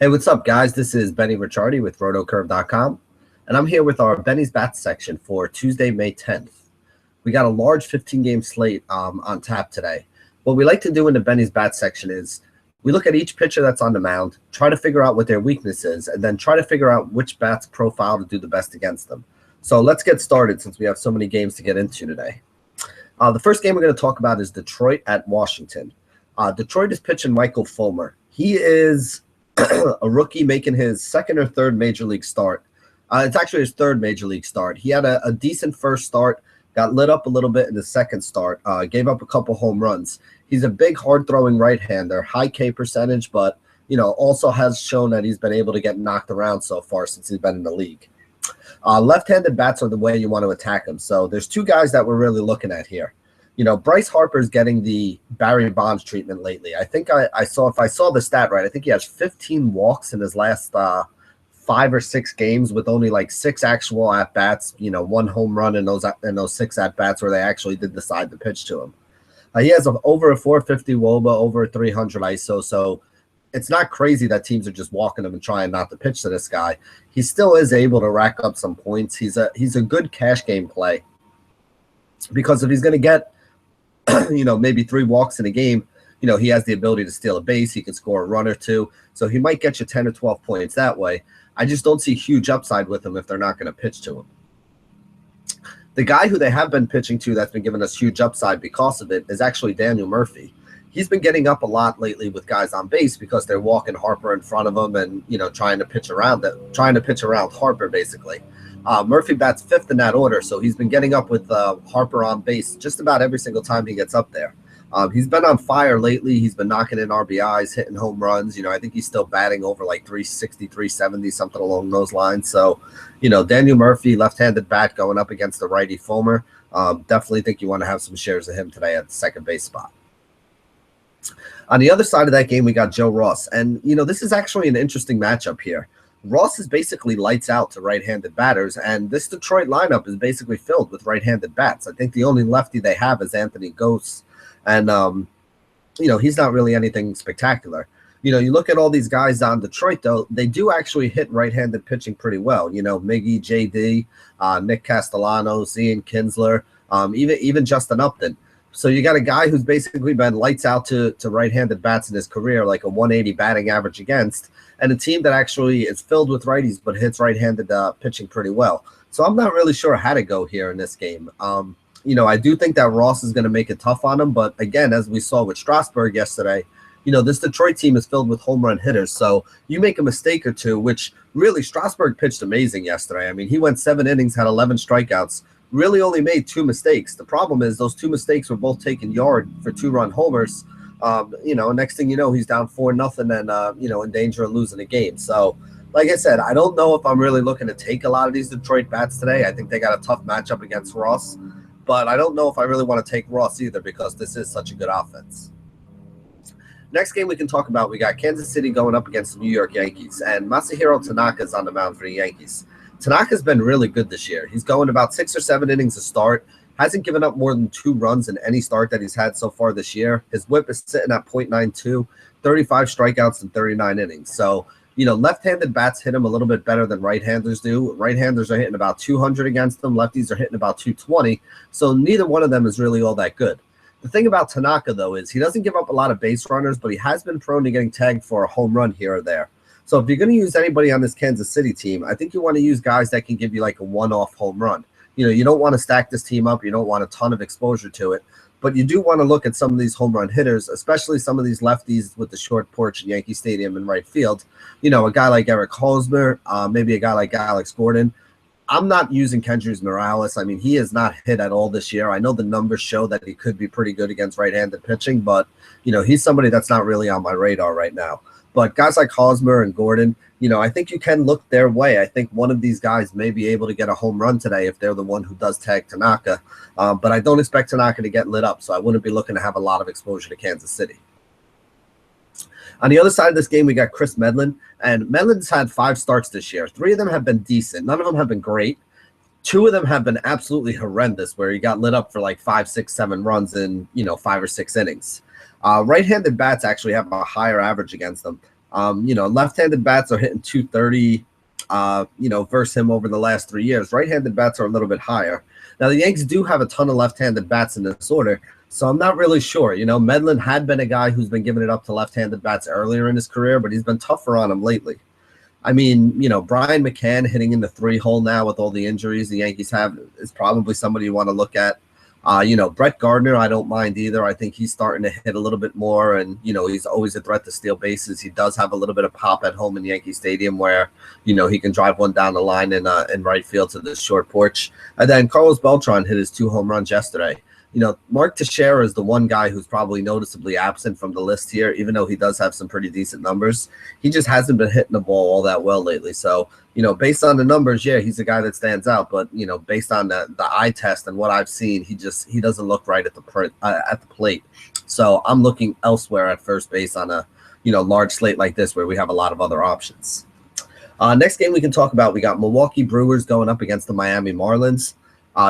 Hey, what's up, guys? This is Benny Ricciardi with rotocurve.com, and I'm here with our Benny's Bats section for Tuesday, May 10th. We got a large 15-game slate on tap today. What we like to do in the Benny's Bats section is we look at each pitcher that's on the mound, try to figure out what their weakness is, and then try to figure out which bats profile to do the best against them. So let's get started since we have so many games to get into today. The first game we're going to talk about is Detroit at Washington. Detroit is pitching Michael Fulmer. He is a rookie making his second or third major league start. It's actually his third major league start. He had a decent first start, got lit up a little bit in the second start, gave up a couple home runs. He's a big, hard-throwing right-hander, high K percentage, but also has shown that he's been able to get knocked around so far since he's been in the league. Left-handed bats are the way you want to attack him. So there's two guys that we're really looking at here. Bryce Harper's getting the Barry Bonds treatment lately. I think if I saw the stat right, I think he has 15 walks in his last 5 or 6 games with only like 6 actual at-bats, 1 home run in those 6 at-bats where they actually did decide to pitch to him. He has over a 450 WOBA, over a 300 ISO, so it's not crazy that teams are just walking him and trying not to pitch to this guy. He still is able to rack up some points. He's a good cash game play because if he's going to get maybe 3 walks in a game, he has the ability to steal a base. He can score a run or two. So he might get you 10 or 12 points that way. I just don't see huge upside with him if they're not going to pitch to him. The guy who they have been pitching to that's been giving us huge upside because of it is actually Daniel Murphy. He's been getting up a lot lately with guys on base because they're walking Harper in front of him and, trying to pitch around Harper basically. Murphy bats 5th in that order, so he's been getting up with Harper on base just about every single time he gets up there. He's been on fire lately. He's been knocking in RBIs, hitting home runs. I think he's still batting over like 360, 370, something along those lines. So, Daniel Murphy, left-handed bat going up against the righty Fulmer. Definitely think you want to have some shares of him today at the second base spot. On the other side of that game, we got Joe Ross. And, this is actually an interesting matchup here. Ross is basically lights out to right-handed batters, and this Detroit lineup is basically filled with right-handed bats. I think the only lefty they have is Anthony Gose, and, he's not really anything spectacular. You look at all these guys on Detroit, though, they do actually hit right-handed pitching pretty well. Miggy, J.D., Nick Castellanos, Ian Kinsler, even Justin Upton. So you got a guy who's basically been lights out to right-handed bats in his career, like a 180 batting average against, and a team that actually is filled with righties but hits right-handed pitching pretty well. So I'm not really sure how to go here in this game. I do think that Ross is going to make it tough on him, but again, as we saw with Strasburg yesterday, this Detroit team is filled with home run hitters. So you make a mistake or two, which really Strasburg pitched amazing yesterday. I mean, he went 7 innings, had 11 strikeouts, really only made 2 mistakes. The problem is those 2 mistakes were both taken yard for 2-run homers. Next thing you know, he's down 4-0 and, in danger of losing a game. So, like I said, I don't know if I'm really looking to take a lot of these Detroit bats today. I think they got a tough matchup against Ross, but I don't know if I really want to take Ross either because this is such a good offense. Next game we can talk about, we got Kansas City going up against the New York Yankees, and Masahiro Tanaka is on the mound for the Yankees. Tanaka's been really good this year. He's going about 6 or 7 innings a start. Hasn't given up more than 2 runs in any start that he's had so far this year. His whip is sitting at .92, 35 strikeouts in 39 innings. So, left-handed bats hit him a little bit better than right-handers do. Right-handers are hitting about 200 against them. Lefties are hitting about 220. So neither one of them is really all that good. The thing about Tanaka, though, is he doesn't give up a lot of base runners, but he has been prone to getting tagged for a home run here or there. So if you're going to use anybody on this Kansas City team, I think you want to use guys that can give you like a one-off home run. You don't want to stack this team up. You don't want a ton of exposure to it. But you do want to look at some of these home run hitters, especially some of these lefties with the short porch at Yankee Stadium in right field. A guy like Eric Hosmer, maybe a guy like Alex Gordon. I'm not using Kendrys Morales. I mean, he has not hit at all this year. I know the numbers show that he could be pretty good against right-handed pitching, but, he's somebody that's not really on my radar right now. But guys like Hosmer and Gordon, I think you can look their way. I think one of these guys may be able to get a home run today if they're the one who does tag Tanaka. But I don't expect Tanaka to get lit up, so I wouldn't be looking to have a lot of exposure to Kansas City. On the other side of this game, we got Chris Medlin, and Medlin's had 5 starts this year. 3 of them have been decent. None of them have been great. 2 of them have been absolutely horrendous, where he got lit up for like 5, 6, 7 runs in, 5 or 6 innings. Right-handed bats actually have a higher average against them. Left-handed bats are hitting 230, versus him over the last 3 years. Right-handed bats are a little bit higher. Now, the Yankees do have a ton of left-handed bats in this order, so I'm not really sure. Medlin had been a guy who's been giving it up to left-handed bats earlier in his career, but he's been tougher on him lately. I mean, Brian McCann hitting in the 3-hole now with all the injuries the Yankees have is probably somebody you want to look at. Brett Gardner, I don't mind either. I think he's starting to hit a little bit more, and, he's always a threat to steal bases. He does have a little bit of pop at home in Yankee Stadium where, he can drive one down the line in right field to the short porch. And then Carlos Beltran hit his 2 home runs yesterday. Mark Teixeira is the one guy who's probably noticeably absent from the list here, even though he does have some pretty decent numbers. He just hasn't been hitting the ball all that well lately. So, based on the numbers, yeah, he's a guy that stands out. But, based on the eye test and what I've seen, he doesn't look right at the plate. So I'm looking elsewhere at first base on a, large slate like this where we have a lot of other options. Next game we can talk about, we got Milwaukee Brewers going up against the Miami Marlins.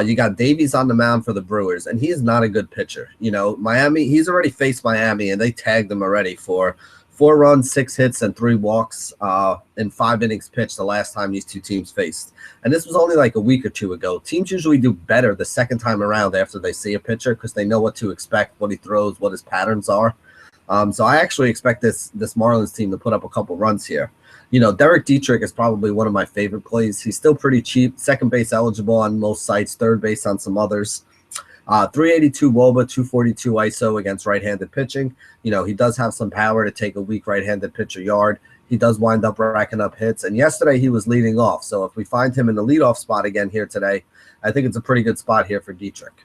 You got Davies on the mound for the Brewers, and he is not a good pitcher. Miami, he's already faced Miami, and they tagged him already for 4 runs, 6 hits, and 3 walks in 5 innings pitched the last time these two teams faced. And this was only like a week or 2 ago. Teams usually do better the second time around after they see a pitcher because they know what to expect, what he throws, what his patterns are. So I actually expect this Marlins team to put up a couple runs here. Derek Dietrich is probably one of my favorite plays. He's still pretty cheap, second base eligible on most sites, third base on some others. 382 WOBA, 242 ISO against right-handed pitching. He does have some power to take a weak right-handed pitcher yard. He does wind up racking up hits, and yesterday he was leading off. So if we find him in the leadoff spot again here today, I think it's a pretty good spot here for Dietrich.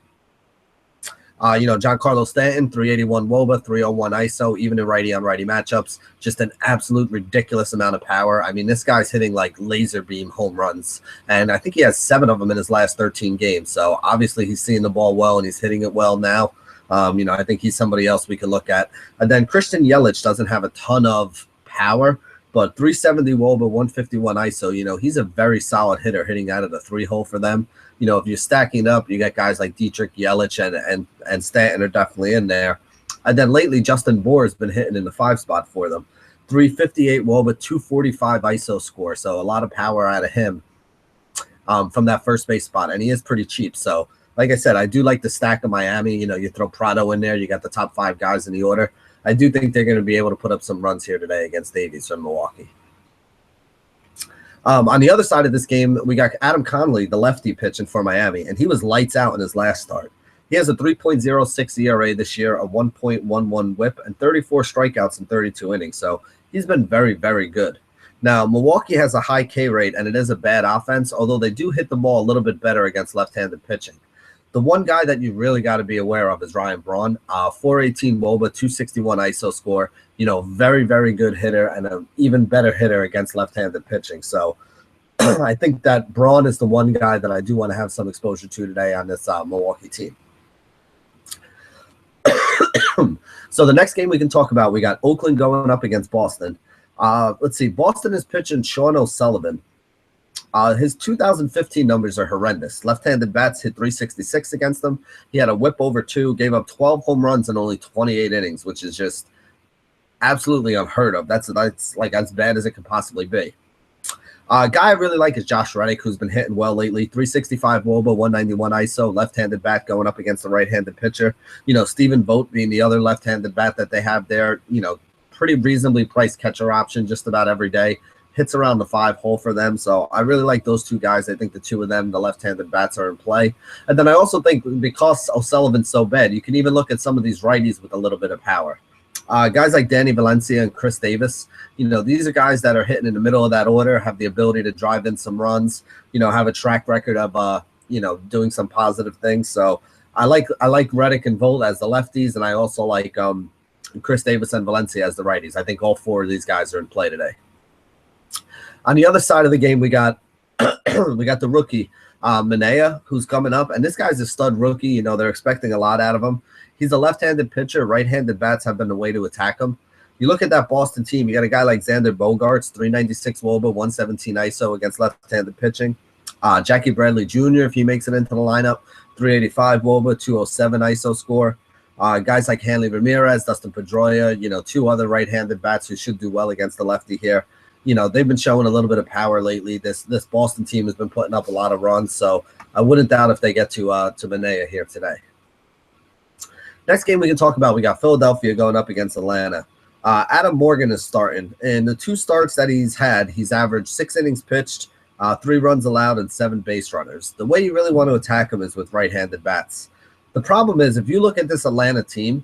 Giancarlo Stanton, 381 WOBA, 301 ISO, even in righty-on-righty matchups. Just an absolute ridiculous amount of power. I mean, this guy's hitting like laser beam home runs, and I think he has 7 of them in his last 13 games. So obviously he's seeing the ball well, and he's hitting it well now. I think he's somebody else we can look at. And then Christian Yelich doesn't have a ton of power, but 370 WOBA, 151 ISO. He's a very solid hitter hitting out of the 3-hole for them. If you're stacking up, you got guys like Dietrich, Yelich, and Stanton are definitely in there. And then lately, Justin Bour has been hitting in the 5 spot for them. 358 WOBA, 245 ISO score. So a lot of power out of him from that first base spot. And he is pretty cheap. So like I said, I do like the stack of Miami. You throw Prado in there. You got the top 5 guys in the order. I do think they're going to be able to put up some runs here today against Davies from Milwaukee. On the other side of this game, we got Adam Conley, the lefty, pitching for Miami, and he was lights out in his last start. He has a 3.06 ERA this year, a 1.11 whip, and 34 strikeouts in 32 innings. So he's been very, very good. Now, Milwaukee has a high K rate, and it is a bad offense, although they do hit the ball a little bit better against left-handed pitching. The one guy that you really got to be aware of is Ryan Braun, 418 WOBA, 261 ISO score. Very, very good hitter and an even better hitter against left-handed pitching. So I think that Braun is the one guy that I do want to have some exposure to today on this Milwaukee team. So the next game we can talk about, we got Oakland going up against Boston. Let's see. Boston is pitching Sean O'Sullivan. His 2015 numbers are horrendous. Left-handed bats hit 366 against them. He had a whip over 2, gave up 12 home runs in only 28 innings, which is just absolutely unheard of. That's like as bad as it could possibly be. A guy I really like is Josh Reddick, who's been hitting well lately. 365 WOBA, 191 ISO, left-handed bat going up against the right-handed pitcher. Stephen Vogt being the other left-handed bat that they have there. Pretty reasonably priced catcher option just about every day. Hits around the 5-hole for them. So I really like those 2 guys. I think the 2 of them, the left-handed bats, are in play. And then I also think because O'Sullivan's so bad, you can even look at some of these righties with a little bit of power. Guys like Danny Valencia and Chris Davis, these are guys that are hitting in the middle of that order, have the ability to drive in some runs, have a track record of, doing some positive things. So I like Reddick and Volt as the lefties, and I also like Chris Davis and Valencia as the righties. I think all 4 of these guys are in play today. On the other side of the game, we got the rookie, Manaea, who's coming up. And this guy's a stud rookie. They're expecting a lot out of him. He's a left-handed pitcher. Right-handed bats have been the way to attack him. You look at that Boston team, you got a guy like Xander Bogaerts, 396 WOBA, 117 ISO against left-handed pitching. Jackie Bradley Jr., if he makes it into the lineup, 385 WOBA, 207 ISO score. Guys like Hanley Ramirez, Dustin Pedroia, two other right-handed bats who should do well against the lefty here. They've been showing a little bit of power lately. This Boston team has been putting up a lot of runs, so I wouldn't doubt if they get to Manaea here today. Next game we can talk about, we got Philadelphia going up against Atlanta. Adam Morgan is starting. In the 2 starts that he's had, he's averaged 6 innings pitched, 3 runs allowed, and 7 base runners. The way you really want to attack him is with right-handed bats. The problem is, if you look at this Atlanta team,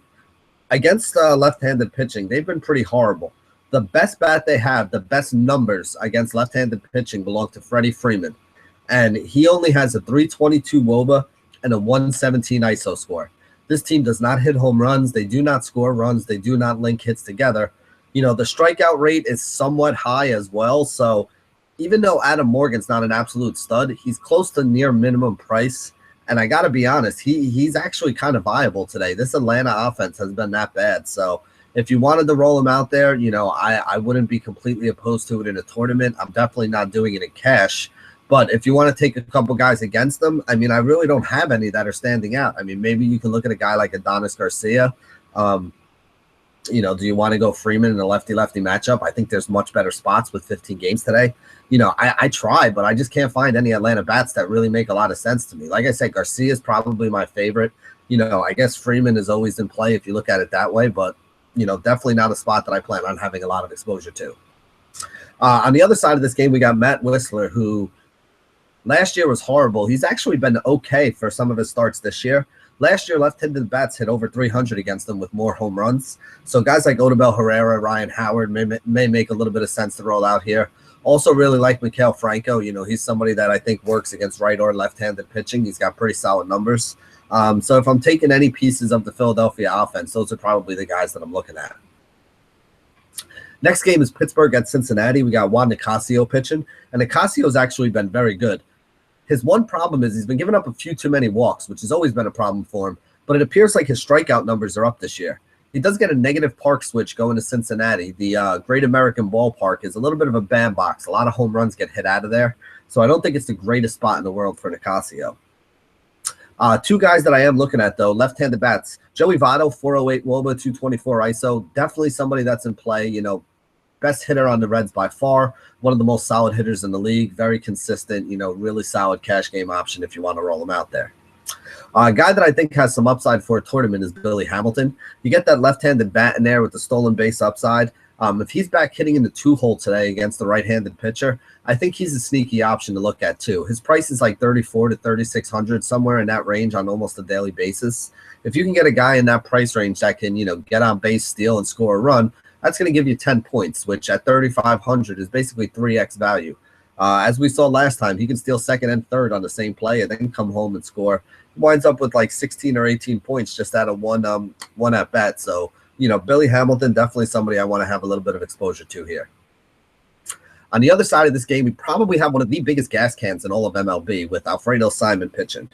against left-handed pitching, they've been pretty horrible. The best bat they have, the best numbers against left-handed pitching belong to Freddie Freeman. And he only has a 322 WOBA and a 117 ISO score. This team does not hit home runs. They do not score runs. They do not link hits together. The strikeout rate is somewhat high as well. So even though Adam Morgan's not an absolute stud, he's close to near minimum price. And I got to be honest, he's actually kind of viable today. This Atlanta offense has been that bad. So if you wanted to roll him out there, I wouldn't be completely opposed to it in a tournament. I'm definitely not doing it in cash. But if you want to take a couple guys against them, I really don't have any that are standing out. Maybe you can look at a guy like Adonis Garcia. Do you want to go Freeman in a lefty-lefty matchup? I think there's much better spots with 15 games today. I try, but I just can't find any Atlanta bats that really make a lot of sense to me. Like I said, Garcia is probably my favorite. I guess Freeman is always in play if you look at it that way, but, definitely not a spot that I plan on having a lot of exposure to. On the other side of this game, we got Matt Whistler, who last year was horrible. He's actually been okay for some of his starts this year. Last year, left-handed bats hit over 300 against them with more home runs. So guys like Odubel Herrera, Ryan Howard may make a little bit of sense to roll out here. Also really like Maikel Franco. He's somebody that I think works against right or left-handed pitching. He's got pretty solid numbers. So if I'm taking any pieces of the Philadelphia offense, those are probably the guys that I'm looking at. Next game is Pittsburgh at Cincinnati. We got Juan Nicasio pitching, and Nicasio's actually been very good. His one problem is he's been giving up a few too many walks, which has always been a problem for him, but it appears like his strikeout numbers are up this year. He does get a negative park switch going to Cincinnati. The Great American Ballpark is a little bit of a bandbox. A lot of home runs get hit out of there, so I don't think it's the greatest spot in the world for Nicasio. 2 guys that I am looking at, though, left-handed bats. Joey Votto, 408 WOBA, 224 ISO. Definitely somebody that's in play, best hitter on the Reds by far, one of the most solid hitters in the league, very consistent, really solid cash game option if you want to roll him out there. A guy that I think has some upside for a tournament is Billy Hamilton. You get that left-handed bat in there with the stolen base upside. If he's back hitting in the 2-hole today against the right-handed pitcher, I think he's a sneaky option to look at too. His price is like $3,400 to $3,600, somewhere in that range on almost a daily basis. If you can get a guy in that price range that can, get on base, steal, and score a run, that's going to give you 10 points, which at $3,500 is basically 3x value. As we saw last time, he can steal second and third on the same play and then come home and score. He winds up with like 16 or 18 points just out of one at bat. So, Billy Hamilton, definitely somebody I want to have a little bit of exposure to here. On the other side of this game, we probably have one of the biggest gas cans in all of MLB with Alfredo Simon pitching.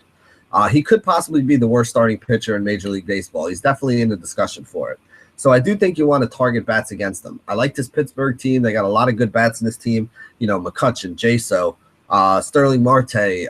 He could possibly be the worst starting pitcher in Major League Baseball. He's definitely in the discussion for it. So I do think you want to target bats against them. I like this Pittsburgh team. They got a lot of good bats in this team. McCutchen, Jaso, Sterling Marte,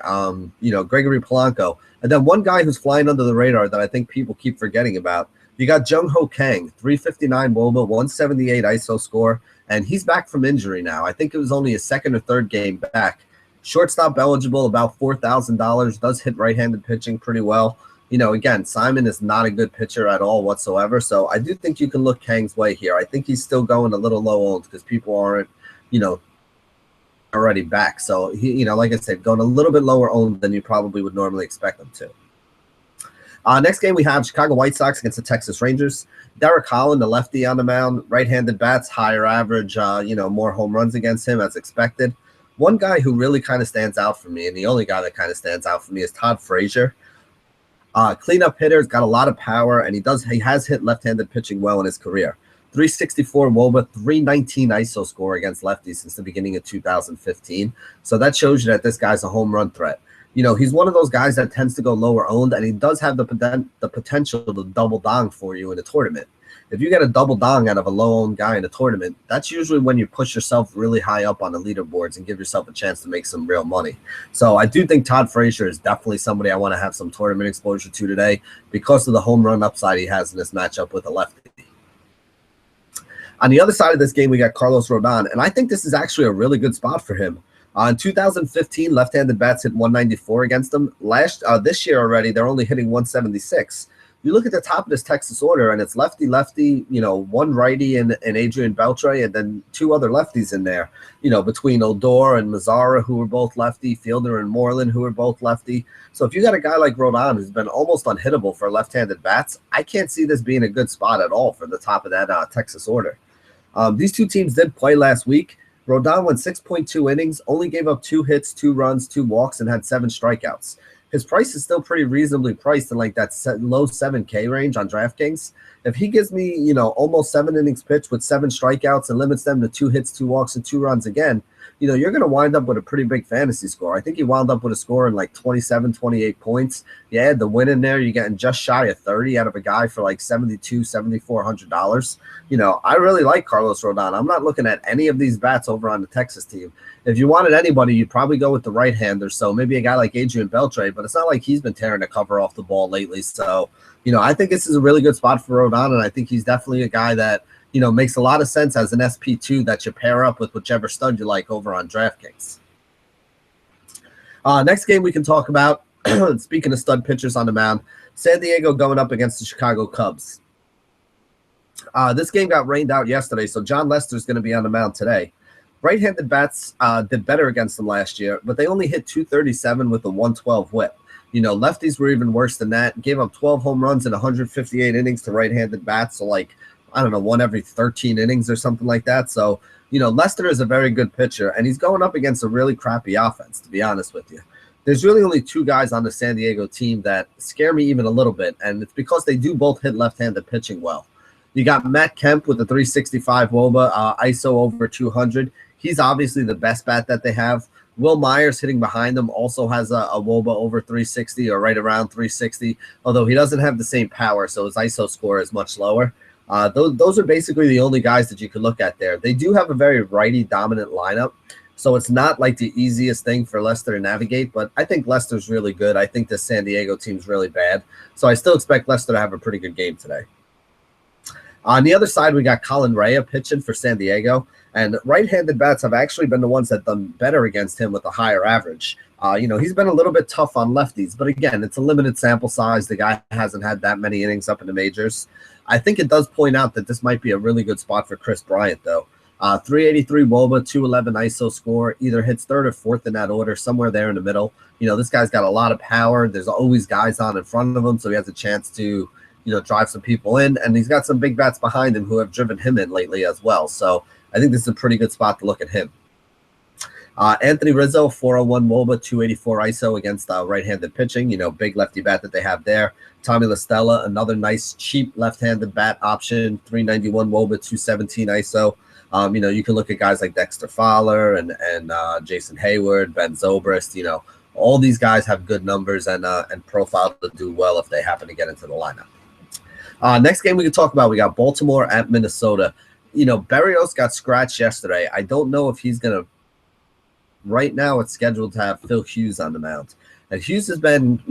Gregory Polanco. And then one guy who's flying under the radar that I think people keep forgetting about. You got Jung Ho Kang, 359 WOBA, 178 ISO score, and he's back from injury now. I think it was only his 2nd or 3rd game back. Shortstop eligible, about $4,000, does hit right-handed pitching pretty well. Again, Simon is not a good pitcher at all whatsoever, so I do think you can look Kang's way here. I think he's still going a little low owned because people aren't, already back. So, like I said, going a little bit lower owned than you probably would normally expect them to. Next game, we have Chicago White Sox against the Texas Rangers. Derek Holland, the lefty on the mound, right-handed bats, higher average, more home runs against him as expected. One guy who really kind of stands out for me, and the only guy that kind of stands out for me, is Todd Frazier. Cleanup hitter, has got a lot of power, and he has hit left-handed pitching well in his career. 364 WOBA, 319 ISO score against lefties since the beginning of 2015. So that shows you that this guy's a home run threat. He's one of those guys that tends to go lower owned, and he does have the potential to double down for you in a tournament. if you get a double dong out of a low-owned guy in a tournament, that's usually when you push yourself really high up on the leaderboards and give yourself a chance to make some real money. So I do think Todd Frazier is definitely somebody I want to have some tournament exposure to today because of the home run upside he has in this matchup with a lefty. On the other side of this game, we got Carlos Rodon, and I think this is actually a really good spot for him. In 2015, left-handed bats hit 194 against them. This year already, they're only hitting 176. You look at the top of this Texas order, and it's lefty, one righty and Adrian Beltre, and then two other lefties in there, between Odor and Mazzara, who are both lefty, Fielder and Moreland, who are both lefty. So if you got a guy like Rodon who's been almost unhittable for left-handed bats, I can't see this being a good spot at all for the top of that Texas order. These two teams did play last week. Rodon went 6.2 innings, only gave up 2 hits, 2 runs, 2 walks, and had 7 strikeouts. His price is still pretty reasonably priced in like that low 7K range on DraftKings. If he gives me, almost 7 innings pitched with 7 strikeouts and limits them to 2 hits, 2 walks, and 2 runs again, you're going to wind up with a pretty big fantasy score. I think he wound up with a score in like 27, 28 points. You add the win in there, you're getting just shy of 30 out of a guy for like $7,200, $7,400. I really like Carlos Rodon. I'm not looking at any of these bats over on the Texas team. If you wanted anybody, you'd probably go with the right-hander. So maybe a guy like Adrian Beltre, but it's not like he's been tearing the cover off the ball lately. So, I think this is a really good spot for Rodon, and I think he's definitely a guy that, makes a lot of sense as an SP2 that you pair up with whichever stud you like over on DraftKings. Next game we can talk about, speaking of stud pitchers on the mound, San Diego going up against the Chicago Cubs. This game got rained out yesterday, so John Lester's going to be on the mound today. Right-handed bats did better against them last year, but they only hit 237 with a 112 whip. Lefties were even worse than that. Gave up 12 home runs in 158 innings to right-handed bats, so one every 13 innings or something like that. So, Lester is a very good pitcher, and he's going up against a really crappy offense, to be honest with you. There's really only 2 guys on the San Diego team that scare me even a little bit, and it's because they do both hit left-handed pitching well. You got Matt Kemp with a 365 WOBA, ISO over 200. He's obviously the best bat that they have. Will Myers hitting behind him also has a WOBA over 360 or right around 360, although he doesn't have the same power, so his ISO score is much lower. Those are basically the only guys that you could look at there. They do have a very righty-dominant lineup, so it's not like the easiest thing for Lester to navigate, but I think Lester's really good. I think the San Diego team's really bad, so I still expect Lester to have a pretty good game today. On the other side, we got Colin Rea pitching for San Diego, and right-handed bats have actually been the ones that done better against him with a higher average. He's been a little bit tough on lefties, but again, it's a limited sample size. The guy hasn't had that many innings up in the majors. I think it does point out that this might be a really good spot for Chris Bryant, though. 383 WOBA, 211 ISO score, either hits 3rd or 4th in that order, somewhere there in the middle. This guy's got a lot of power. There's always guys on in front of him, so he has a chance to, drive some people in. And he's got some big bats behind him who have driven him in lately as well. So I think this is a pretty good spot to look at him. Anthony Rizzo, 401 WOBA, 284 ISO against right-handed pitching. Big lefty bat that they have there. Tommy La Stella, another nice, cheap left-handed bat option, 391 WOBA, 217 ISO. You can look at guys like Dexter Fowler and Jason Hayward, Ben Zobrist. All these guys have good numbers and profile to do well if they happen to get into the lineup. Next game we can talk about, we got Baltimore at Minnesota. Berrios got scratched yesterday. I don't know if he's going to. Right now, it's scheduled to have Phil Hughes on the mound. And Hughes has been,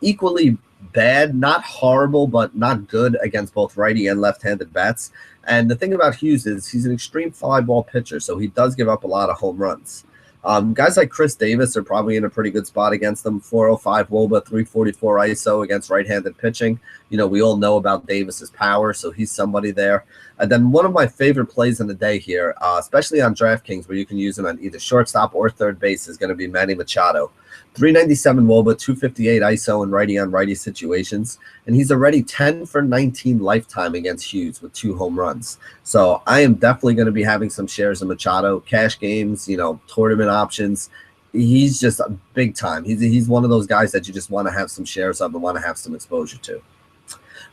equally bad, not horrible, but not good against both righty and left-handed bats. And the thing about Hughes is he's an extreme fly ball pitcher, so he does give up a lot of home runs. Guys like Chris Davis are probably in a pretty good spot against them. 405 WOBA, 344 ISO against right-handed pitching. We all know about Davis's power, so he's somebody there. And then one of my favorite plays in the day here, especially on DraftKings, where you can use him on either shortstop or third base, is going to be Manny Machado. 397 WOBA, 258 ISO in righty-on-righty situations. And he's already 10 for 19 lifetime against Hughes with 2 home runs. So I am definitely going to be having some shares of Machado, cash games, tournament options. He's just a big time. He's one of those guys that you just want to have some shares of and want to have some exposure to.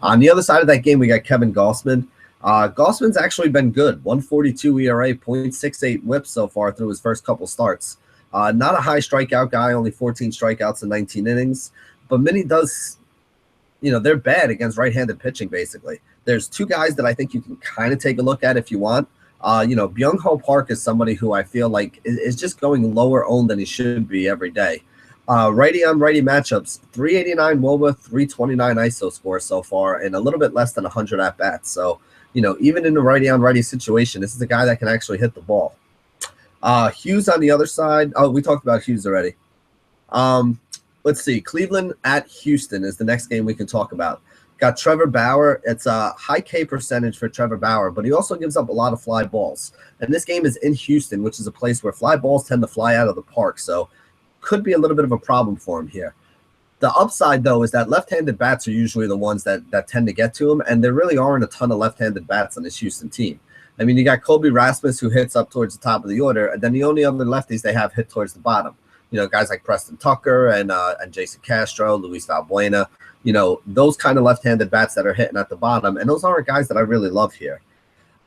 On the other side of that game, we got Kevin Gausman. Gausman's actually been good. 142 ERA, 0.68 whip so far through his first couple starts. Not a high strikeout guy, only 14 strikeouts in 19 innings. But Minnie does, they're bad against right-handed pitching, basically. There's two guys that I think you can kind of take a look at if you want. Byung-Ho Park is somebody who I feel like is just going lower owned than he should be every day. Righty on righty matchups, 389 WOBA, 329 ISO score so far, and a little bit less than 100 at bats. So, even in the righty on righty situation, this is a guy that can actually hit the ball. Hughes on the other side. Oh, we talked about Hughes already. Let's see. Cleveland at Houston is the next game we can talk about. Got Trevor Bauer. It's a high K percentage for Trevor Bauer, but he also gives up a lot of fly balls. And this game is in Houston, which is a place where fly balls tend to fly out of the park. So could be a little bit of a problem for him here. The upside, though, is that left-handed bats are usually the ones that tend to get to him, and there really aren't a ton of left-handed bats on this Houston team. I mean, you got Colby Rasmus, who hits up towards the top of the order, and then the only other lefties they have hit towards the bottom. Guys like Preston Tucker and Jason Castro, Luis Valbuena, those kind of left-handed bats that are hitting at the bottom, and those aren't guys that I really love here.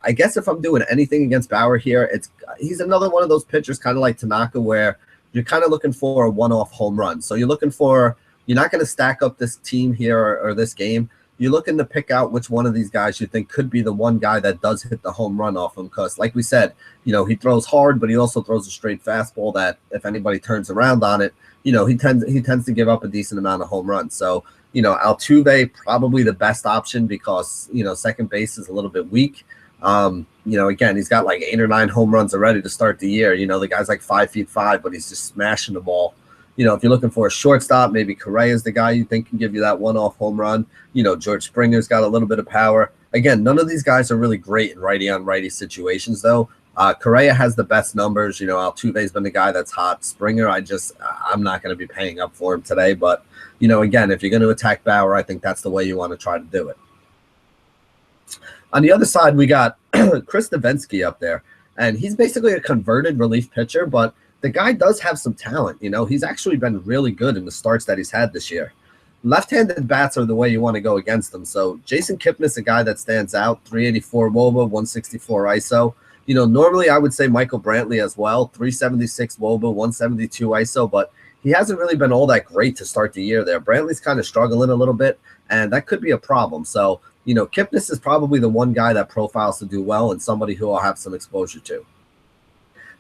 I guess if I'm doing anything against Bauer here, he's another one of those pitchers kind of like Tanaka where you're kind of looking for a one-off home run. So you're not going to stack up this team here or this game. You're looking to pick out which one of these guys you think could be the one guy that does hit the home run off him. Because like we said, he throws hard, but he also throws a straight fastball that if anybody turns around on it, he tends to give up a decent amount of home runs. So, Altuve probably the best option because, second base is a little bit weak. Again, he's got like 8 or 9 home runs already to start the year. The guy's like 5'5", but he's just smashing the ball. If you're looking for a shortstop, maybe Correa is the guy you think can give you that one-off home run. George Springer's got a little bit of power. Again, none of these guys are really great in righty-on-righty situations, though. Correa has the best numbers. Altuve's been the guy that's hot. Springer, I'm not going to be paying up for him today. But, again, if you're going to attack Bauer, I think that's the way you want to try to do it. On the other side, we got Chris Davinsky up there. And he's basically a converted relief pitcher, but the guy does have some talent. He's actually been really good in the starts that he's had this year. Left-handed bats are the way you want to go against them. So Jason Kipnis, a guy that stands out, 384 WOBA, 164 ISO. Normally I would say Michael Brantley as well, 376 WOBA, 172 ISO, but he hasn't really been all that great to start the year there. Brantley's kind of struggling a little bit, and that could be a problem. So, Kipnis is probably the one guy that profiles to do well and somebody who I'll have some exposure to.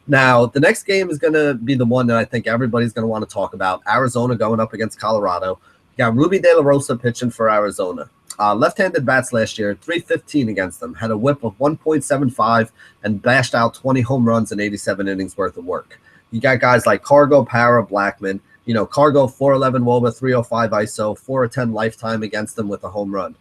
Now, the next game is going to be the one that I think everybody's going to want to talk about. Arizona going up against Colorado. You got Ruby De La Rosa pitching for Arizona. Left-handed bats last year, 315 against them. Had a whip of 1.75 and bashed out 20 home runs and 87 innings worth of work. You got guys like Cargo, Para, Blackman. Cargo, 411 WOBA, 305 ISO, 410 lifetime against them with a home run.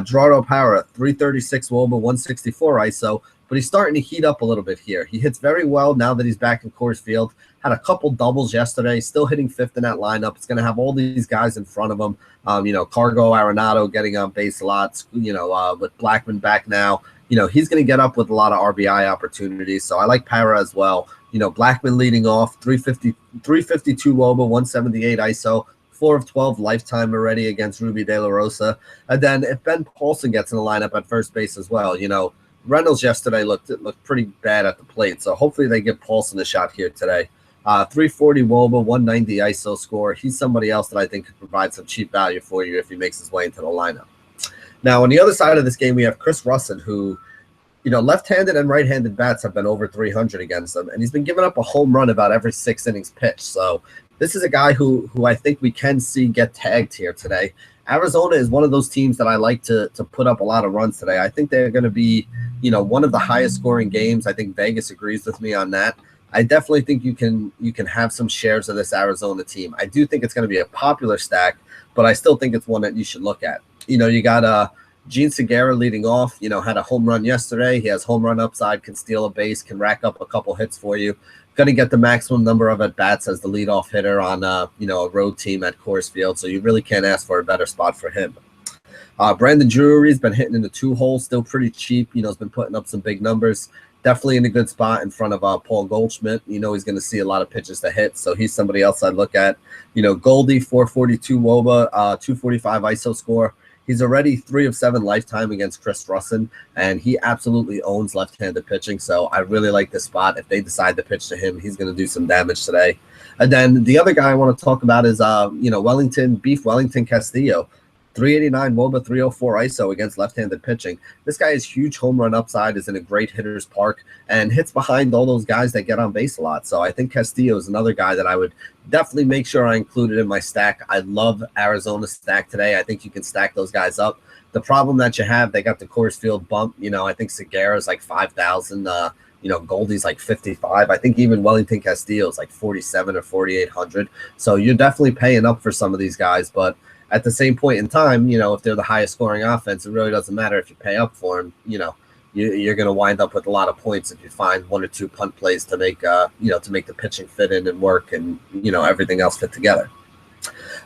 Gerardo Para, 336 WOBA, 164 ISO. But he's starting to heat up a little bit here. He hits very well now that he's back in Coors Field. Had a couple doubles yesterday. Still hitting fifth in that lineup. It's going to have all these guys in front of him. Cargo, Arenado getting on base lots. With Blackman back now. He's going to get up with a lot of RBI opportunities. So I like Para as well. Blackman leading off, 352 WOBA, 178 ISO. 4 of 12 lifetime already against Ruby De La Rosa. And then if Ben Paulson gets in the lineup at first base as well, Reynolds yesterday looked pretty bad at the plate, so hopefully they give Paulson a shot here today. 340 WOBA, 190 ISO score. He's somebody else that I think could provide some cheap value for you if he makes his way into the lineup. Now, on the other side of this game, we have Chris Russin, who, left-handed and right-handed bats have been over 300 against him, and he's been giving up a home run about every 6 innings pitched. So this is a guy who I think we can see get tagged here today. Arizona is one of those teams that I like to put up a lot of runs today. I think they're going to be, one of the highest scoring games. I think Vegas agrees with me on that. I definitely think you can have some shares of this Arizona team. I do think it's going to be a popular stack, but I still think it's one that you should look at. You got Gene Segura leading off, had a home run yesterday. He has home run upside, can steal a base, can rack up a couple hits for you. Going to get the maximum number of at-bats as the leadoff hitter on, a road team at Coors Field. So you really can't ask for a better spot for him. Brandon Drury's been hitting in the 2-hole, still pretty cheap. Has been putting up some big numbers. Definitely in a good spot in front of Paul Goldschmidt. He's going to see a lot of pitches to hit. So he's somebody else I'd look at. Goldie, 442 WOBA, 245 ISO score. He's already 3 of 7 lifetime against Chris Russin, and he absolutely owns left-handed pitching. So I really like this spot. If they decide to pitch to him, he's going to do some damage today. And then the other guy I want to talk about is, Wellington Castillo. 389 WOBA, 304 ISO against left-handed pitching. This guy has huge home run upside, is in a great hitter's park, and hits behind all those guys that get on base a lot. So I think Castillo is another guy that I would definitely make sure I included in my stack. I love Arizona's stack today. I think you can stack those guys up. The problem that you have, they got the Coors Field bump. I think Segura is like 5,000. Goldie's like 55. I think even Wellington Castillo is like 47 or 4,800. So you're definitely paying up for some of these guys, but at the same point in time, if they're the highest scoring offense, it really doesn't matter if you pay up for them. You're going to wind up with a lot of points if you find one or two punt plays to make, to make the pitching fit in and work and, everything else fit together.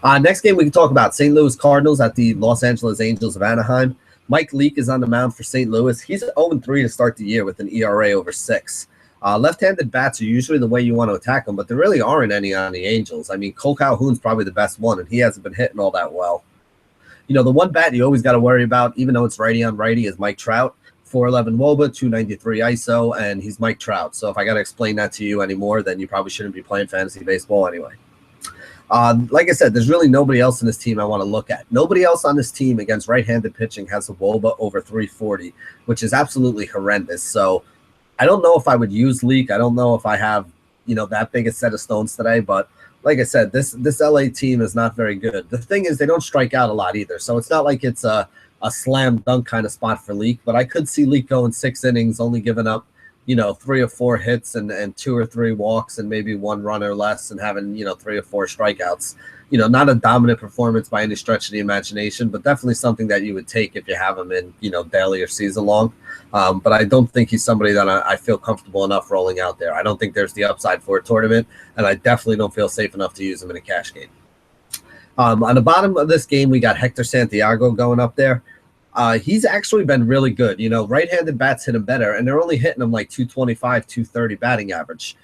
Next game we can talk about St. Louis Cardinals at the Los Angeles Angels of Anaheim. Mike Leake is on the mound for St. Louis. He's 0-3 to start the year with an ERA over 6. Left-handed bats are usually the way you want to attack them, but there really aren't any on the Angels. I mean, Cole Calhoun's probably the best one, and he hasn't been hitting all that well. The one bat you always got to worry about, even though it's righty on righty, is Mike Trout. 411 WOBA, 293 ISO, and he's Mike Trout. So if I got to explain that to you anymore, then you probably shouldn't be playing fantasy baseball anyway. Like I said, there's really nobody else in this team I want to look at. Nobody else on this team against right-handed pitching has a WOBA over 340, which is absolutely horrendous. So I don't know if I would use Leak. I don't know if I have, that big a set of stones today. But like I said, this LA team is not very good. The thing is, they don't strike out a lot either. So it's not like it's a slam dunk kind of spot for Leak. But I could see Leak going 6 innings, only giving up, 3 or 4 hits and 2 or 3 walks and maybe 1 run or less and having, 3 or 4 strikeouts. Not a dominant performance by any stretch of the imagination, but definitely something that you would take if you have him in, daily or season long. But I don't think he's somebody that I feel comfortable enough rolling out there. I don't think there's the upside for a tournament, and I definitely don't feel safe enough to use him in a cash game. On the bottom of this game, we got Hector Santiago going up there. He's actually been really good. Right-handed bats hit him better, and they're only hitting him like 225, 230 batting average.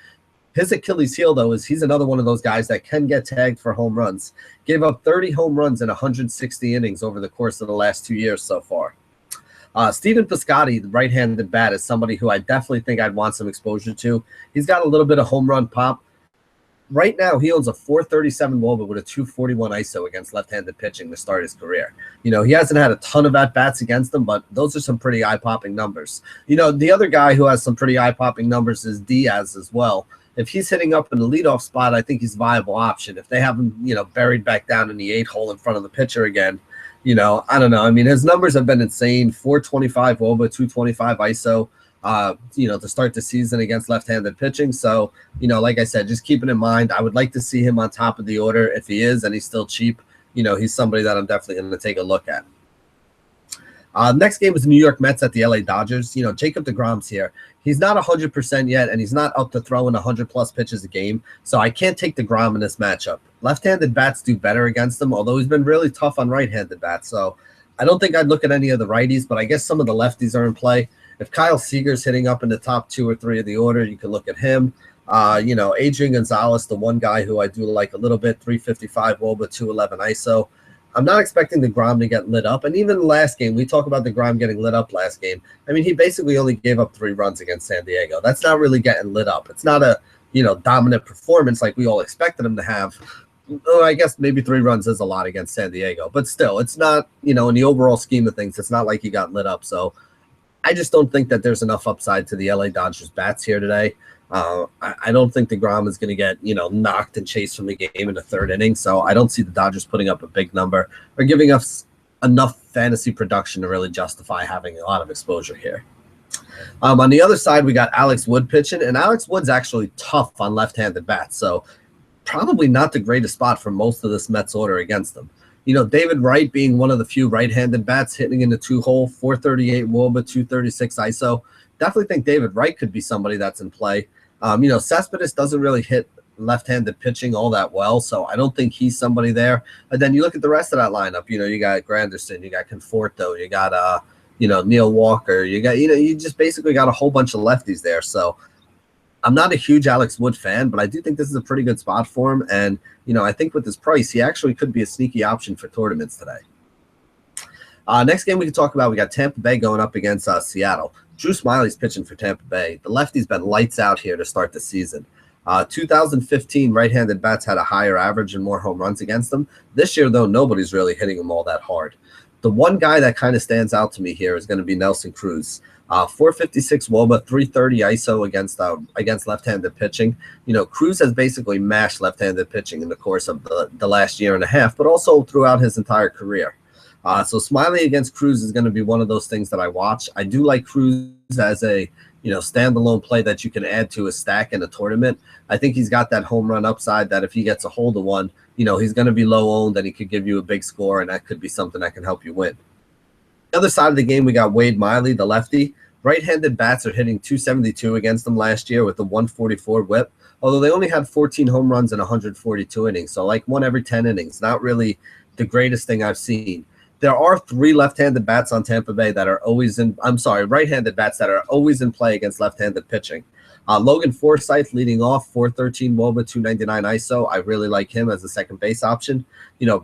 His Achilles heel, though, is he's another one of those guys that can get tagged for home runs. Gave up 30 home runs in 160 innings over the course of the last 2 years so far. Steven Piscotty, the right-handed bat, is somebody who I definitely think I'd want some exposure to. He's got a little bit of home run pop. Right now, he owns a 437 WOBA with a 241 ISO against left-handed pitching to start his career. He hasn't had a ton of at-bats against them, but those are some pretty eye-popping numbers. The other guy who has some pretty eye-popping numbers is Diaz as well. If he's hitting up in the leadoff spot, I think he's a viable option. If they have him, buried back down in the 8-hole in front of the pitcher again, I don't know. I mean, his numbers have been insane. 425 WOBA, 225 ISO, to start the season against left-handed pitching. So, like I said, just keeping in mind, I would like to see him on top of the order. If he is and he's still cheap, he's somebody that I'm definitely going to take a look at. Next game is the New York Mets at the LA Dodgers. Jacob deGrom's here. He's not 100% yet, and he's not up to throwing 100-plus pitches a game, so I can't take deGrom in this matchup. Left-handed bats do better against him, although he's been really tough on right-handed bats, so I don't think I'd look at any of the righties, but I guess some of the lefties are in play. If Kyle Seager's hitting up in the top 2 or 3 of the order, you can look at him. Adrian Gonzalez, the one guy who I do like a little bit, 355 WOBA, 211 ISO. I'm not expecting deGrom to get lit up. And even last game, we talk about deGrom getting lit up last game. I mean, he basically only gave up 3 runs against San Diego. That's not really getting lit up. It's not a, dominant performance like we all expected him to have. I guess maybe 3 runs is a lot against San Diego. But still, it's not, in the overall scheme of things, it's not like he got lit up. So I just don't think that there's enough upside to the LA Dodgers bats here today. I don't think deGrom is going to get, knocked and chased from the game in the 3rd inning. So I don't see the Dodgers putting up a big number or giving us enough fantasy production to really justify having a lot of exposure here. On the other side, we got Alex Wood pitching, and Alex Wood's actually tough on left-handed bats. So probably not the greatest spot for most of this Mets order against them. David Wright being one of the few right-handed bats hitting in the 2-hole, 438 WOBA, 236 ISO. Definitely think David Wright could be somebody that's in play. Cespedes doesn't really hit left-handed pitching all that well, so I don't think he's somebody there. But then you look at the rest of that lineup. You got Granderson, you got Conforto, you got Neil Walker, you just basically got a whole bunch of lefties there. So I'm not a huge Alex Wood fan, but I do think this is a pretty good spot for him. And I think with his price, he actually could be a sneaky option for tournaments today. Next game we can talk about, we got Tampa Bay going up against Seattle. Drew Smiley's pitching for Tampa Bay. The lefty's been lights out here to start the season. 2015 right-handed bats had a higher average and more home runs against them. This year, though, nobody's really hitting them all that hard. The one guy that kind of stands out to me here is going to be Nelson Cruz. 456 WOBA, 330 ISO against left-handed pitching. Cruz has basically mashed left-handed pitching in the course of the last year and a half, but also throughout his entire career. So Smiley against Cruz is going to be one of those things that I watch. I do like Cruz as a standalone play that you can add to a stack in a tournament. I think he's got that home run upside that if he gets a hold of one, he's going to be low owned and he could give you a big score, and that could be something that can help you win. The other side of the game, we got Wade Miley, the lefty. Right-handed bats are hitting 272 against them last year with a 144 whip, although they only had 14 home runs in 142 innings, so like 1 every 10 innings. Not really the greatest thing I've seen. There are 3 left-handed bats on Tampa Bay that are always right-handed bats that are always in play against left-handed pitching. Logan Forsythe leading off, 413 WOBA, 299 ISO. I really like him as a second base option.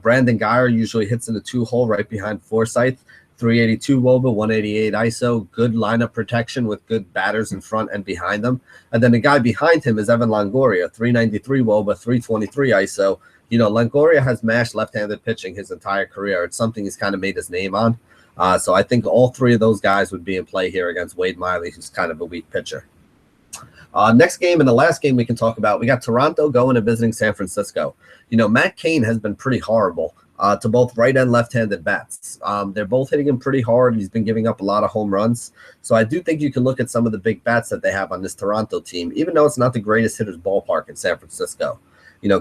Brandon Guyer usually hits in the 2-hole right behind Forsythe. 382 WOBA, 188 ISO, good lineup protection with good batters in front and behind them. And then the guy behind him is Evan Longoria, 393 WOBA, 323 ISO. Longoria has mashed left-handed pitching his entire career. It's something he's kind of made his name on. So I think all 3 of those guys would be in play here against Wade Miley, who's kind of a weak pitcher. Next game and the last game we can talk about, we got Toronto going and visiting San Francisco. Matt Cain has been pretty horrible to both right and left-handed bats. They're both hitting him pretty hard. He's been giving up a lot of home runs. So I do think you can look at some of the big bats that they have on this Toronto team, even though it's not the greatest hitter's ballpark in San Francisco.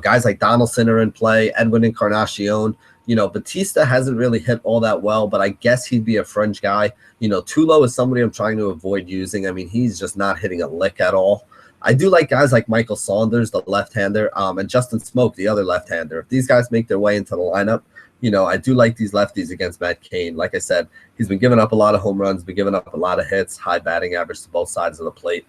Guys like Donaldson are in play, Edwin Encarnacion. Batista hasn't really hit all that well, but I guess he'd be a fringe guy. Tulo is somebody I'm trying to avoid using. I mean, he's just not hitting a lick at all. I do like guys like Michael Saunders, the left-hander, and Justin Smoke, the other left-hander. If these guys make their way into the lineup, I do like these lefties against Matt Cain. Like I said, he's been giving up a lot of home runs, been giving up a lot of hits, high batting average to both sides of the plate.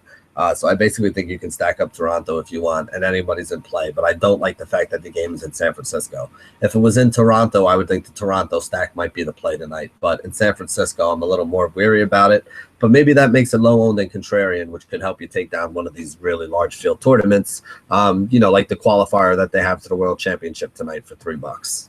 So I basically think you can stack up Toronto if you want, and anybody's in play. But I don't like the fact that the game is in San Francisco. If it was in Toronto, I would think the Toronto stack might be the play tonight. But in San Francisco, I'm a little more weary about it. But maybe that makes it low-owned and contrarian, which could help you take down one of these really large field tournaments, like the qualifier that they have to the World Championship tonight for $3.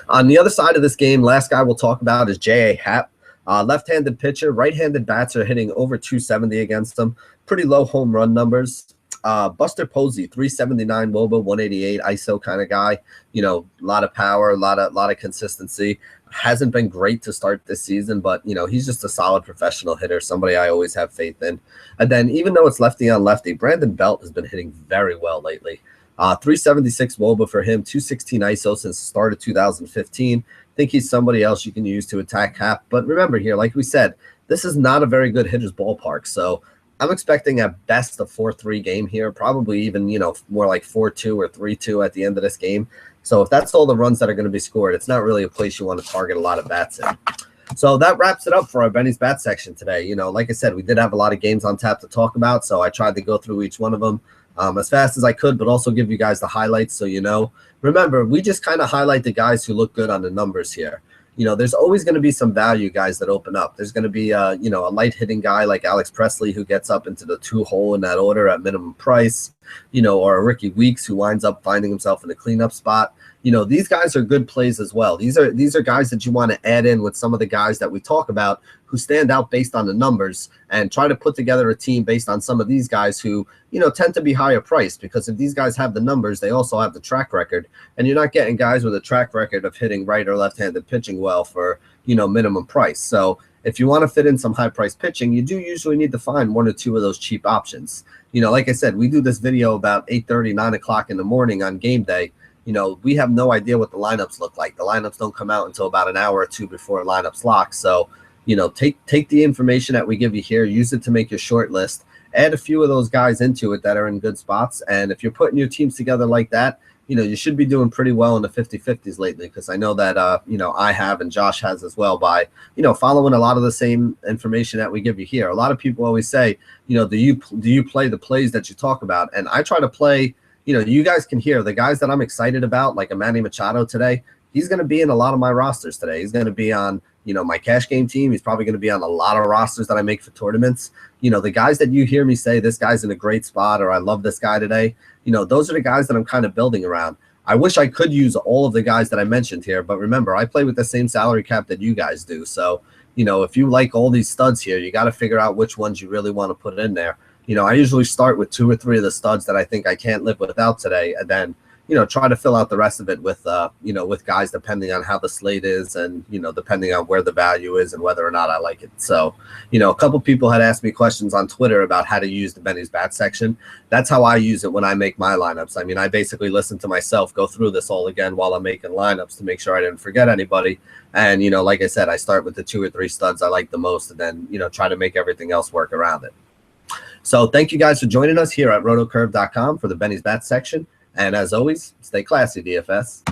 On the other side of this game, last guy we'll talk about is J.A. Happ. Left-handed pitcher, right-handed bats are hitting over 270 against them. Pretty low home run numbers. Buster Posey, 379 WOBA, 188 ISO kind of guy. A lot of power, a lot of consistency. Hasn't been great to start this season, but he's just a solid professional hitter, somebody I always have faith in. And then even though it's lefty on lefty, Brandon Belt has been hitting very well lately. 376 WOBA for him, 216 ISO since the start of 2015. Think he's somebody else you can use to attack Happ. But remember here, like we said, this is not a very good hitter's ballpark. So I'm expecting at best a 4-3 game here, probably even, more like 4-2 or 3-2 at the end of this game. So if that's all the runs that are going to be scored, it's not really a place you want to target a lot of bats in. So that wraps it up for our Benny's Bat section today. Like I said, we did have a lot of games on tap to talk about, so I tried to go through each one of them as fast as I could, but also give you guys the highlights so you know. Remember, we just kind of highlight the guys who look good on the numbers here. There's always going to be some value guys that open up. There's going to be, a light hitting guy like Alex Presley who gets up into the 2-hole in that order at minimum price, or a Ricky Weeks who winds up finding himself in a cleanup spot. These guys are good plays as well. These are guys that you want to add in with some of the guys that we talk about who stand out based on the numbers, and try to put together a team based on some of these guys who, tend to be higher priced, because if these guys have the numbers, they also have the track record, and you're not getting guys with a track record of hitting right or left-handed pitching well for, minimum price. So if you want to fit in some high-priced pitching, you do usually need to find 1 or 2 of those cheap options. Like I said, we do this video about 8:30, 9 o'clock in the morning on game day. We have no idea what the lineups look like. The lineups don't come out until about an hour or 2 before lineups lock. So, take the information that we give you here, use it to make your short list, add a few of those guys into it that are in good spots. And if you're putting your teams together like that, you should be doing pretty well in the 50-50s lately, because I know that, I have and Josh has as well by, following a lot of the same information that we give you here. A lot of people always say, do you play the plays that you talk about? And I try to play, you guys can hear the guys that I'm excited about, like a Manny Machado today. He's going to be in a lot of my rosters today. He's going to be on, my cash game team. He's probably going to be on a lot of rosters that I make for tournaments. The guys that you hear me say, this guy's in a great spot, or I love this guy today, those are the guys that I'm kind of building around. I wish I could use all of the guys that I mentioned here, but remember, I play with the same salary cap that you guys do. So, if you like all these studs here, you got to figure out which ones you really want to put in there. I usually start with 2 or 3 of the studs that I think I can't live without today, and then try to fill out the rest of it with with guys depending on how the slate is, and depending on where the value is and whether or not I like it. So a couple people had asked me questions on Twitter about how to use the Benny's Bat section. That's how I use it when I make my lineups. I mean, I basically listen to myself go through this all again while I'm making lineups to make sure I didn't forget anybody. And like I said, I start with the 2 or 3 studs I like the most, and then try to make everything else work around it. So thank you guys for joining us here at rotocurve.com for the Benny's Bat section. And as always, stay classy, DFS.